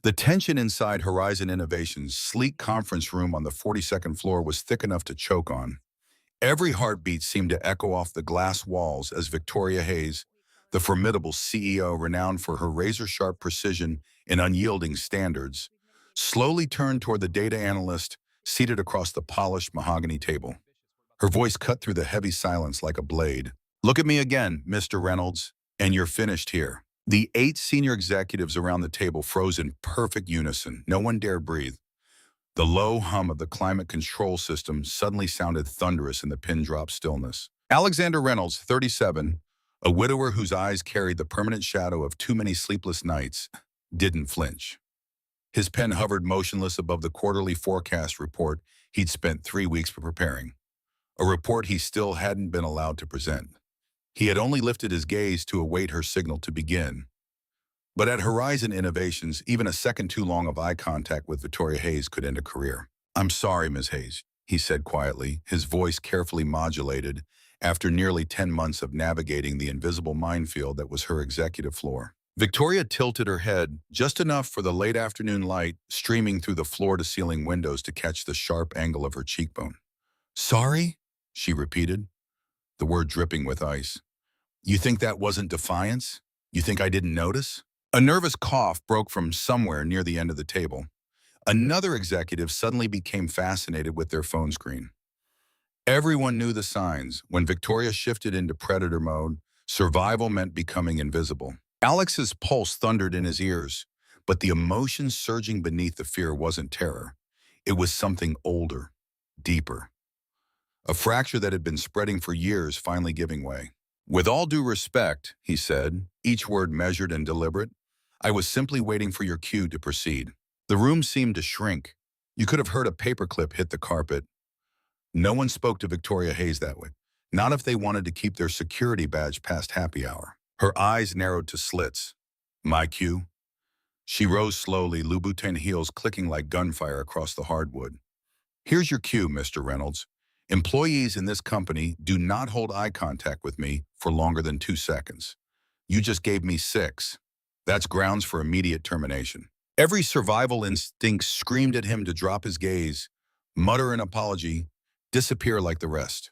The tension inside Horizon Innovations' sleek conference room on the 42nd floor was thick enough to choke on. Every heartbeat seemed to echo off the glass walls as Victoria Hayes, the formidable CEO renowned for her razor-sharp precision and unyielding standards, slowly turned toward the data analyst seated across the polished mahogany table. Her voice cut through the heavy silence like a blade. "Look at me again, Mr. Reynolds, and you're finished here." The 8 senior executives around the table froze in perfect unison. No one dared breathe. The low hum of the climate control system suddenly sounded thunderous in the pin-drop stillness. Alexander Reynolds, 37, a widower whose eyes carried the permanent shadow of too many sleepless nights, didn't flinch. His pen hovered motionless above the quarterly forecast report he'd spent 3 weeks preparing, a report he still hadn't been allowed to present. He had only lifted his gaze to await her signal to begin. But at Horizon Innovations, even a second too long of eye contact with Victoria Hayes could end a career. "I'm sorry, Ms. Hayes," he said quietly, his voice carefully modulated after nearly 10 months of navigating the invisible minefield that was her executive floor. Victoria tilted her head just enough for the late afternoon light streaming through the floor-to-ceiling windows to catch the sharp angle of her cheekbone. "Sorry?" she repeated, the word dripping with ice. "You think that wasn't defiance? You think I didn't notice?" A nervous cough broke from somewhere near the end of the table. Another executive suddenly became fascinated with their phone screen. Everyone knew the signs. When Victoria shifted into predator mode, survival meant becoming invisible. Alex's pulse thundered in his ears, but the emotion surging beneath the fear wasn't terror. It was something older, deeper. A fracture that had been spreading for years finally giving way. "With all due respect," he said, each word measured and deliberate, "I was simply waiting for your cue to proceed." The room seemed to shrink. You could have heard a paperclip hit the carpet. No one spoke to Victoria Hayes that way, not if they wanted to keep their security badge past happy hour. Her eyes narrowed to slits. "My cue?" She rose slowly, Louboutin heels clicking like gunfire across the hardwood. "Here's your cue, Mr. Reynolds. Employees in this company do not hold eye contact with me for longer than 2 seconds. You just gave me 6. That's grounds for immediate termination." Every survival instinct screamed at him to drop his gaze, mutter an apology, disappear like the rest.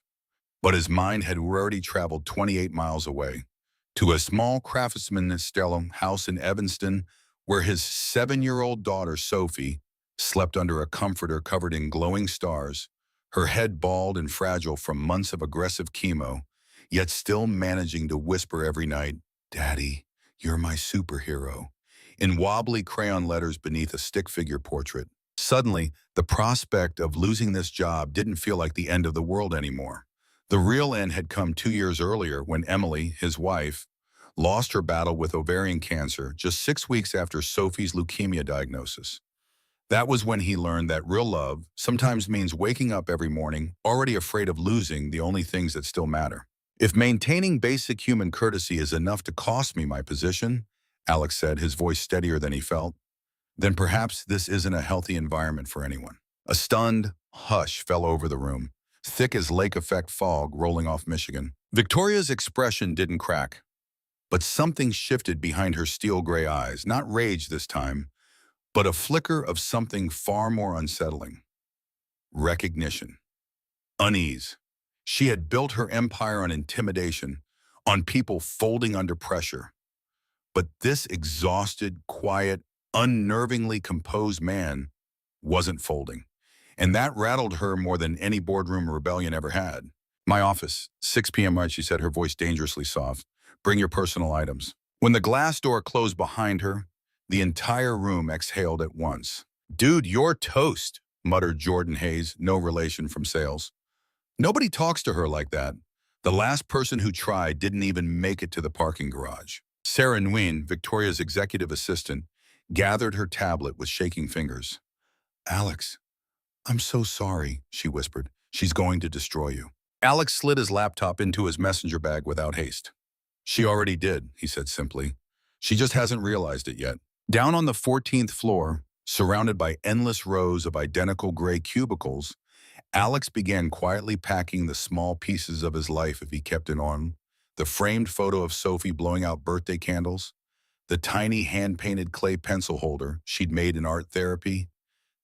But his mind had already traveled 28 miles away, to a small craftsman-style house in Evanston where his 7-year-old daughter, Sophie, slept under a comforter covered in glowing stars, her head bald and fragile from months of aggressive chemo, yet still managing to whisper every night, "Daddy, you're my superhero," in wobbly crayon letters beneath a stick figure portrait. Suddenly, the prospect of losing this job didn't feel like the end of the world anymore. The real end had come 2 years earlier when Emily, his wife, lost her battle with ovarian cancer just 6 weeks after Sophie's leukemia diagnosis. That was when he learned that real love sometimes means waking up every morning already afraid of losing the only things that still matter. "If maintaining basic human courtesy is enough to cost me my position," Alex said, his voice steadier than he felt, "then perhaps this isn't a healthy environment for anyone." A stunned hush fell over the room, thick as lake-effect fog rolling off Michigan. Victoria's expression didn't crack, but something shifted behind her steel-gray eyes, not rage this time, but a flicker of something far more unsettling. Recognition. Unease. She had built her empire on intimidation, on people folding under pressure. But this exhausted, quiet, unnervingly composed man wasn't folding. And that rattled her more than any boardroom rebellion ever had. "My office, 6 p.m. right," she said, her voice dangerously soft. "Bring your personal items." When the glass door closed behind her, the entire room exhaled at once. "Dude, you're toast," muttered Jordan Hayes, no relation from sales. Nobody talks to her like that. The last person who tried didn't even make it to the parking garage. Sarah Nguyen, Victoria's executive assistant, gathered her tablet with shaking fingers. "Alex, I'm so sorry," she whispered. "She's going to destroy you." Alex slid his laptop into his messenger bag without haste. "She already did," he said simply. "She just hasn't realized it yet." Down on the 14th floor, surrounded by endless rows of identical gray cubicles, Alex began quietly packing the small pieces of his life if he kept it on. The framed photo of Sophie blowing out birthday candles, The tiny hand-painted clay pencil holder she'd made in art therapy,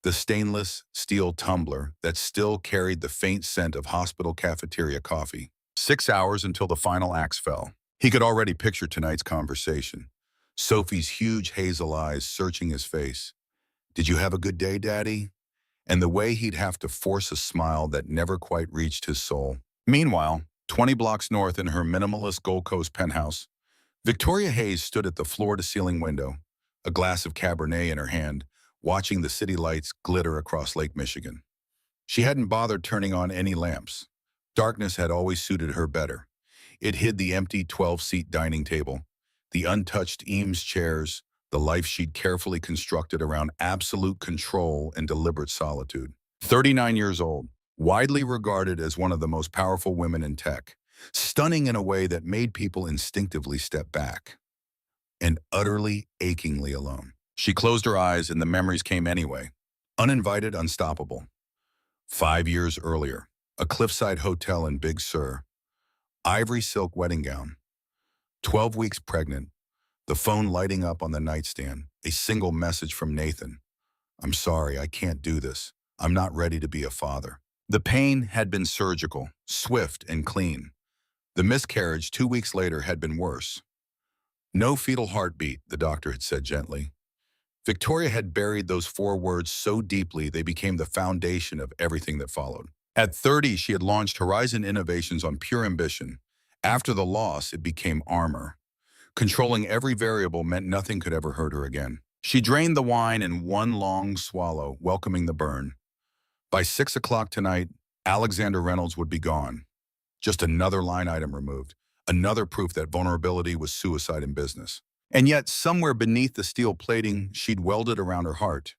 the stainless steel tumbler that still carried the faint scent of hospital cafeteria coffee. 6 hours until the final axe fell. He could already picture tonight's conversation. Sophie's huge hazel eyes searching his face. "Did you have a good day, Daddy?" And the way he'd have to force a smile that never quite reached his soul. Meanwhile, 20 blocks north in her minimalist Gold Coast penthouse, Victoria Hayes stood at the floor-to-ceiling window, a glass of Cabernet in her hand, watching the city lights glitter across Lake Michigan. She hadn't bothered turning on any lamps. Darkness had always suited her better. It hid the empty 12-seat dining table, the untouched Eames chairs, the life she'd carefully constructed around absolute control and deliberate solitude. 39 years old, widely regarded as one of the most powerful women in tech, stunning in a way that made people instinctively step back, and utterly, achingly alone. She closed her eyes and the memories came anyway. Uninvited, unstoppable. 5 years earlier, a cliffside hotel in Big Sur, ivory silk wedding gown, 12 weeks pregnant, the phone lighting up on the nightstand, a single message from Nathan. "I'm sorry, I can't do this. I'm not ready to be a father." The pain had been surgical, swift and clean. The miscarriage 2 weeks later had been worse. "No fetal heartbeat," the doctor had said gently. Victoria had buried those 4 words so deeply they became the foundation of everything that followed. At 30, she had launched Horizon Innovations on pure ambition. After the loss, it became armor. Controlling every variable meant nothing could ever hurt her again. She drained the wine in one long swallow, welcoming the burn. By 6 o'clock tonight, Alexander Reynolds would be gone. Just another line item removed. Another proof that vulnerability was suicide in business. And yet, somewhere beneath the steel plating she'd welded around her heart,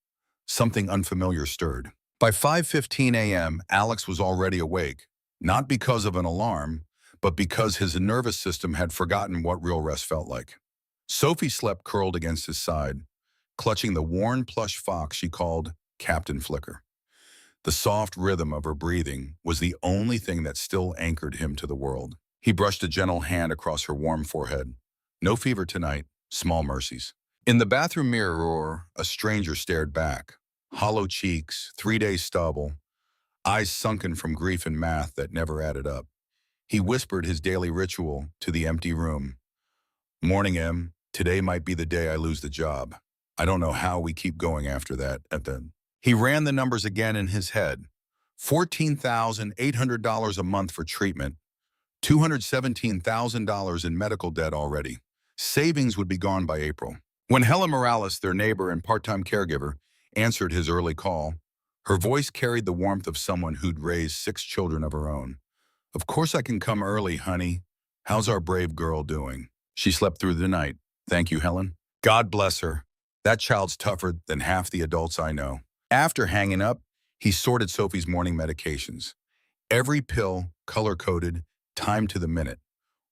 something unfamiliar stirred. By 5:15 a.m., Alex was already awake, not because of an alarm, but because his nervous system had forgotten what real rest felt like. Sophie slept curled against his side, clutching the worn plush fox she called Captain Flicker. The soft rhythm of her breathing was the only thing that still anchored him to the world. He brushed a gentle hand across her warm forehead. No fever tonight, small mercies. In the bathroom mirror, a stranger stared back. Hollow cheeks, 3-day stubble, eyes sunken from grief and math that never added up. He whispered his daily ritual to the empty room. "Morning, Em. Today might be the day I lose the job. I don't know how we keep going after that." He ran the numbers again in his head. $14,800 a month for treatment. $217,000 in medical debt already. Savings would be gone by April. When Helen Morales, their neighbor and part-time caregiver, answered his early call, her voice carried the warmth of someone who'd raised 6 children of her own. "Of course I can come early, honey. How's our brave girl doing?" She slept through the night. "Thank you, Helen." God bless her. That child's tougher than half the adults I know. After hanging up, he sorted Sophie's morning medications. Every pill, color-coded, timed to the minute.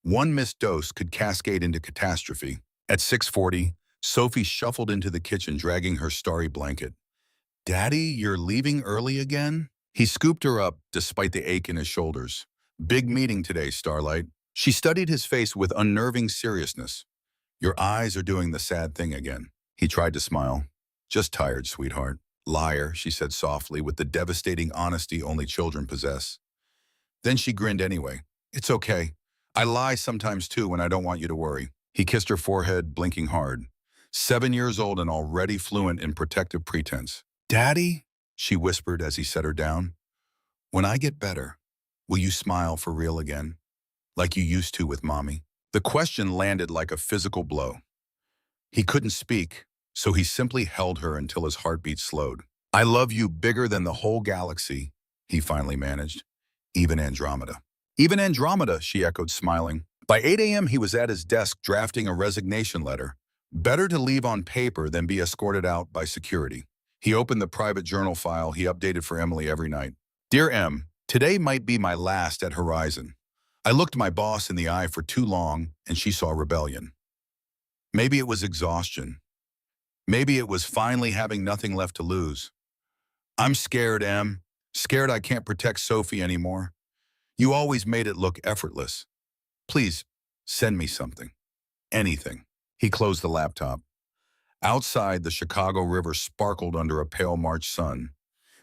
One missed dose could cascade into catastrophe. At 6:40, Sophie shuffled into the kitchen dragging her starry blanket. "Daddy, you're leaving early again?" He scooped her up despite the ache in his shoulders. "Big meeting today, Starlight." She studied his face with unnerving seriousness. "Your eyes are doing the sad thing again." He tried to smile. "Just tired, sweetheart." "Liar," she said softly with the devastating honesty only children possess. Then she grinned anyway. "It's okay. I lie sometimes too when I don't want you to worry." He kissed her forehead, blinking hard. 7 years old and already fluent in protective pretense. "Daddy," she whispered as he set her down, "when I get better, will you smile for real again? Like you used to with Mommy?" The question landed like a physical blow. He couldn't speak, so he simply held her until his heartbeat slowed. "I love you bigger than the whole galaxy," he finally managed. "Even Andromeda." "Even Andromeda," she echoed, smiling. By 8 a.m., he was at his desk drafting a resignation letter. Better to leave on paper than be escorted out by security. He opened the private journal file he updated for Emily every night. "Dear Em, today might be my last at Horizon. I looked my boss in the eye for too long, and she saw rebellion. Maybe it was exhaustion. Maybe it was finally having nothing left to lose. I'm scared, Em. Scared I can't protect Sophie anymore. You always made it look effortless. Please, send me something. Anything." He closed the laptop. Outside, the Chicago River sparkled under a pale March sun.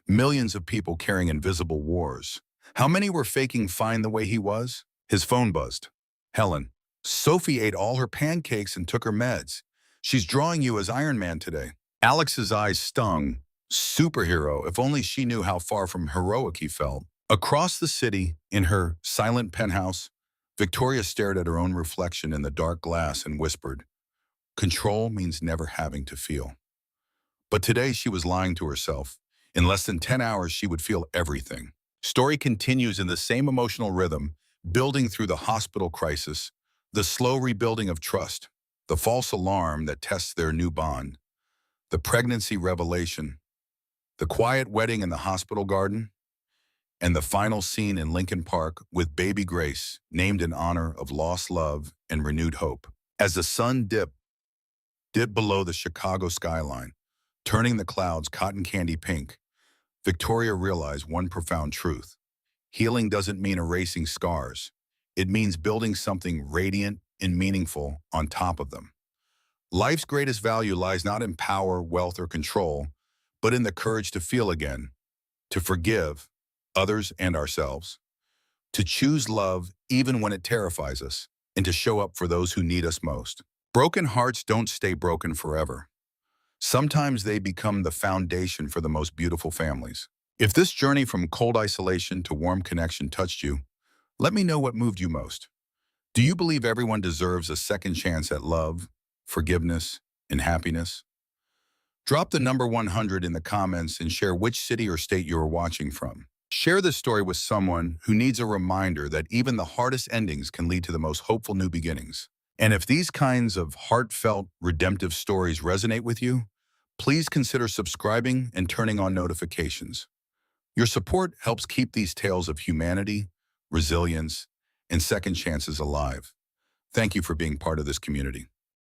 Millions of people carrying invisible wars. How many were faking fine the way he was? His phone buzzed. Helen. Sophie ate all her pancakes and took her meds. She's drawing you as Iron Man today. Alex's eyes stung. Superhero, if only she knew how far from heroic he felt. Across the city, in her silent penthouse, Victoria stared at her own reflection in the dark glass and whispered, "Control means never having to feel." But today she was lying to herself. In less than 10 hours, she would feel everything. Story continues in the same emotional rhythm, building through the hospital crisis, the slow rebuilding of trust, the false alarm that tests their new bond, the pregnancy revelation, the quiet wedding in the hospital garden, and the final scene in Lincoln Park with baby Grace, named in honor of lost love and renewed hope. As the sun dipped below the Chicago skyline, turning the clouds cotton candy pink, Victoria realized one profound truth. Healing doesn't mean erasing scars. It means building something radiant and meaningful on top of them. Life's greatest value lies not in power, wealth, or control, but in the courage to feel again, to forgive others and ourselves, to choose love even when it terrifies us, and to show up for those who need us most. Broken hearts don't stay broken forever. Sometimes they become the foundation for the most beautiful families. If this journey from cold isolation to warm connection touched you, let me know what moved you most. Do you believe everyone deserves a second chance at love, forgiveness, and happiness? Drop the number 100 in the comments and share which city or state you are watching from. Share this story with someone who needs a reminder that even the hardest endings can lead to the most hopeful new beginnings. And if these kinds of heartfelt, redemptive stories resonate with you, please consider subscribing and turning on notifications. Your support helps keep these tales of humanity, resilience, and second chances alive. Thank you for being part of this community.